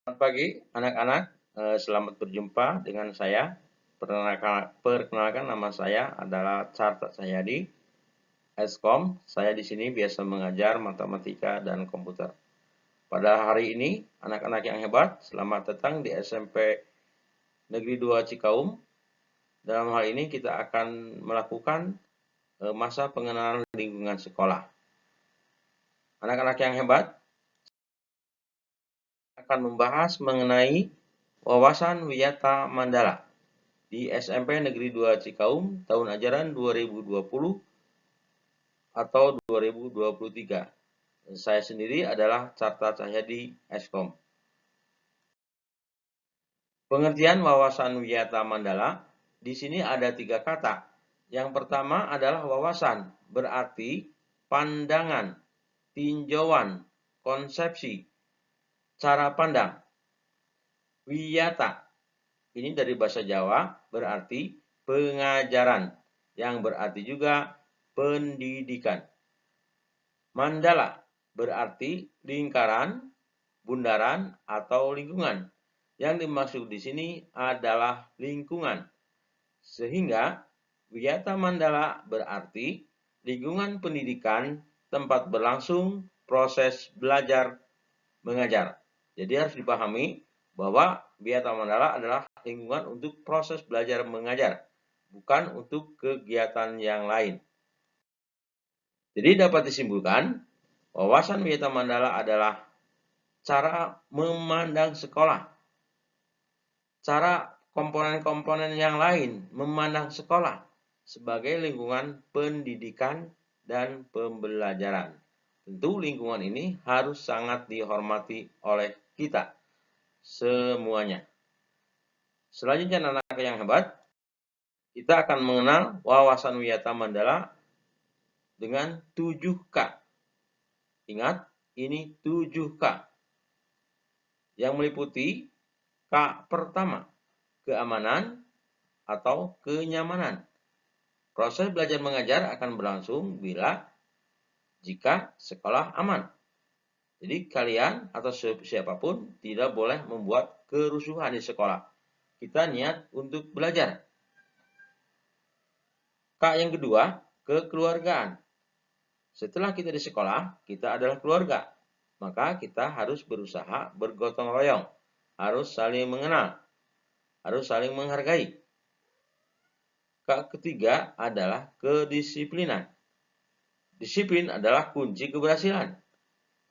Selamat pagi anak-anak, selamat berjumpa dengan saya. Perkenalkan nama saya adalah Carta Cahyadi, Eskom. Saya di sini biasa mengajar matematika dan komputer. Pada hari ini, anak-anak yang hebat, selamat datang di SMP Negeri 2 Cikaum. Dalam hal ini kita akan melakukan masa pengenalan lingkungan sekolah. Anak-anak yang hebat akan membahas mengenai wawasan wiyata mandala di SMP Negeri 2 Cikaum tahun ajaran 2020 atau 2023. Saya sendiri adalah Carta Cahyadi Eskom. Pengertian wawasan wiyata mandala di sini ada 3 kata. Yang pertama adalah wawasan, berarti pandangan, tinjauan, konsepsi, cara pandang. Wiyata ini dari bahasa Jawa berarti pengajaran, yang berarti juga pendidikan. Mandala berarti lingkaran, bundaran, atau lingkungan. Yang dimaksud di sini adalah lingkungan. Sehingga wiyata mandala berarti lingkungan pendidikan tempat berlangsung proses belajar mengajar. Jadi harus dipahami bahwa wiyata mandala adalah lingkungan untuk proses belajar mengajar, bukan untuk kegiatan yang lain. Jadi dapat disimpulkan, wawasan wiyata mandala adalah cara memandang sekolah, cara komponen-komponen yang lain memandang sekolah sebagai lingkungan pendidikan dan pembelajaran. Tentu lingkungan ini harus sangat dihormati oleh kita semuanya. Selanjutnya anak-anak yang hebat, kita akan mengenal wawasan wiyata mandala dengan 7K. Ingat, ini 7K. Yang meliputi K pertama, keamanan atau kenyamanan. Proses belajar mengajar akan berlangsung jika sekolah aman. Jadi kalian atau siapapun tidak boleh membuat kerusuhan di sekolah. Kita niat untuk belajar. K yang kedua, kekeluargaan. Setelah kita di sekolah, kita adalah keluarga. Maka kita harus berusaha bergotong royong, harus saling mengenal, harus saling menghargai. K ketiga adalah kedisiplinan. Disiplin adalah kunci keberhasilan.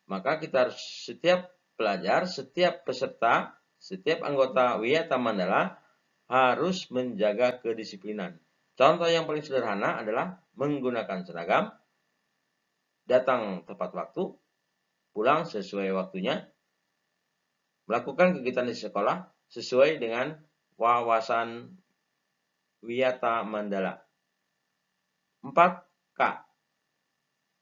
Maka kita harus setiap pelajar, setiap peserta, setiap anggota wiyata mandala harus menjaga kedisiplinan. Contoh yang paling sederhana adalah menggunakan seragam, datang tepat waktu, pulang sesuai waktunya, melakukan kegiatan di sekolah sesuai dengan wawasan wiyata mandala. 4K.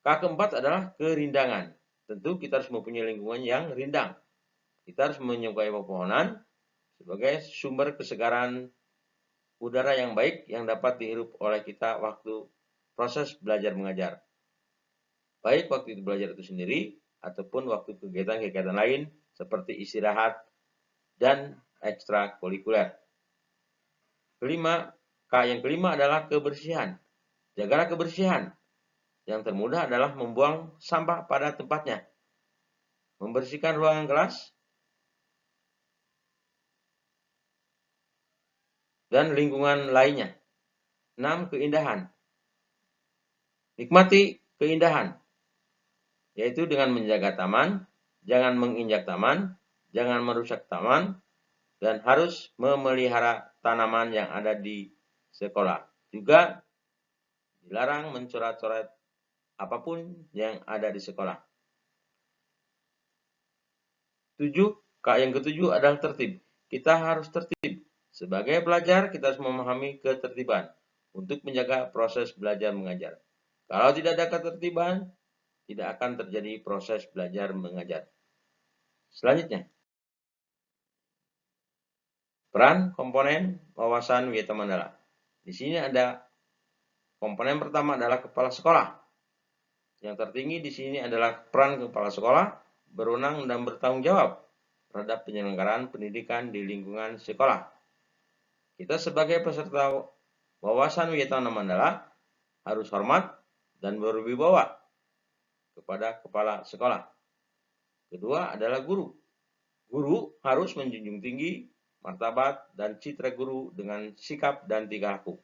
K keempat adalah kerindangan. Tentu kita harus mempunyai lingkungan yang rindang. Kita harus menyukai pepohonan sebagai sumber kesegaran udara yang baik yang dapat dihirup oleh kita waktu proses belajar mengajar. Baik waktu itu belajar itu sendiri ataupun waktu kegiatan-kegiatan lain seperti istirahat dan ekstrakurikuler. Yang kelima adalah kebersihan. Jagalah kebersihan. Yang termudah adalah membuang sampah pada tempatnya, membersihkan ruangan kelas, dan lingkungan lainnya. 6. Keindahan. Nikmati keindahan, yaitu dengan menjaga taman, jangan menginjak taman, jangan merusak taman, dan harus memelihara tanaman yang ada di sekolah. Juga dilarang mencoret-coret apapun yang ada di sekolah. 7. Yang ketujuh adalah tertib. Kita harus tertib. Sebagai pelajar, kita harus memahami ketertiban untuk menjaga proses belajar mengajar. Kalau tidak ada ketertiban, tidak akan terjadi proses belajar mengajar. Selanjutnya, peran komponen wawasan wiyata mandala. Di sini ada komponen pertama adalah kepala sekolah. Yang tertinggi di sini adalah peran kepala sekolah, berwenang dan bertanggung jawab terhadap penyelenggaraan pendidikan di lingkungan sekolah. Kita sebagai peserta wawasan Wiyatana Mandala harus hormat dan berwibawa kepada kepala sekolah. Kedua adalah guru. Guru harus menjunjung tinggi martabat dan citra guru dengan sikap dan tingkah laku.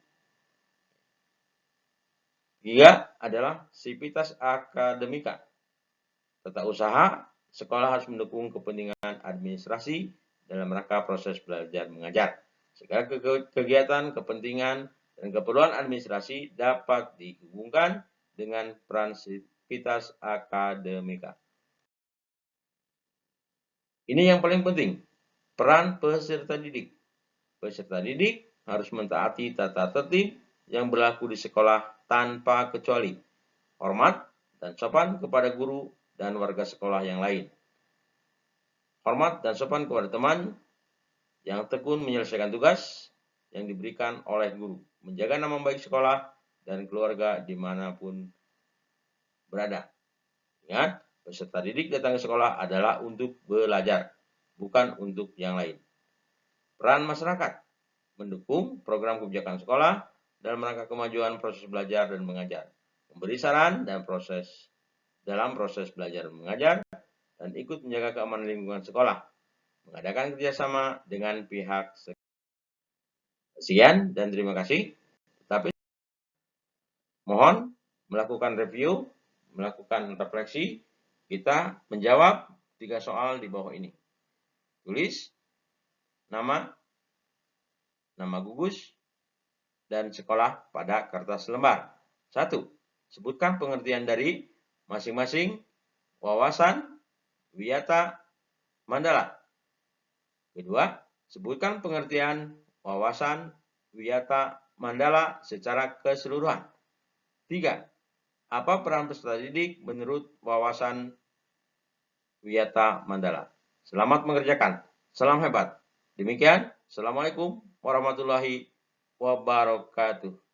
Tiga adalah sivitas akademika. Tata usaha, sekolah harus mendukung kepentingan administrasi dalam rangka proses belajar mengajar. Segala kegiatan, kepentingan, dan keperluan administrasi dapat dihubungkan dengan peran sivitas akademika. Ini yang paling penting, peran peserta didik. Peserta didik harus mentaati tata tertib yang berlaku di sekolah tanpa kecuali, hormat dan sopan kepada guru dan warga sekolah yang lain. Hormat dan sopan kepada teman yang tekun menyelesaikan tugas yang diberikan oleh guru. Menjaga nama baik sekolah dan keluarga dimanapun berada. Ingat, peserta didik datang ke sekolah adalah untuk belajar, bukan untuk yang lain. Peran masyarakat mendukung program kebijakan sekolah dalam rangka kemajuan proses belajar dan mengajar, memberi saran dan dalam proses belajar dan mengajar, dan ikut menjaga keamanan lingkungan sekolah, mengadakan kerjasama dengan pihak sekolah. Sekian dan terima kasih. Tapi mohon melakukan review, melakukan refleksi, kita menjawab 3 soal di bawah ini. Tulis nama gugus, dan sekolah pada kertas lembar. 1. Sebutkan pengertian dari masing-masing wawasan Wiyata Mandala. Kedua, sebutkan pengertian wawasan Wiyata Mandala secara keseluruhan. 3. Apa peran peserta didik menurut wawasan Wiyata Mandala? Selamat mengerjakan. Salam hebat. Demikian, Assalamualaikum warahmatullahi wabarakatuh.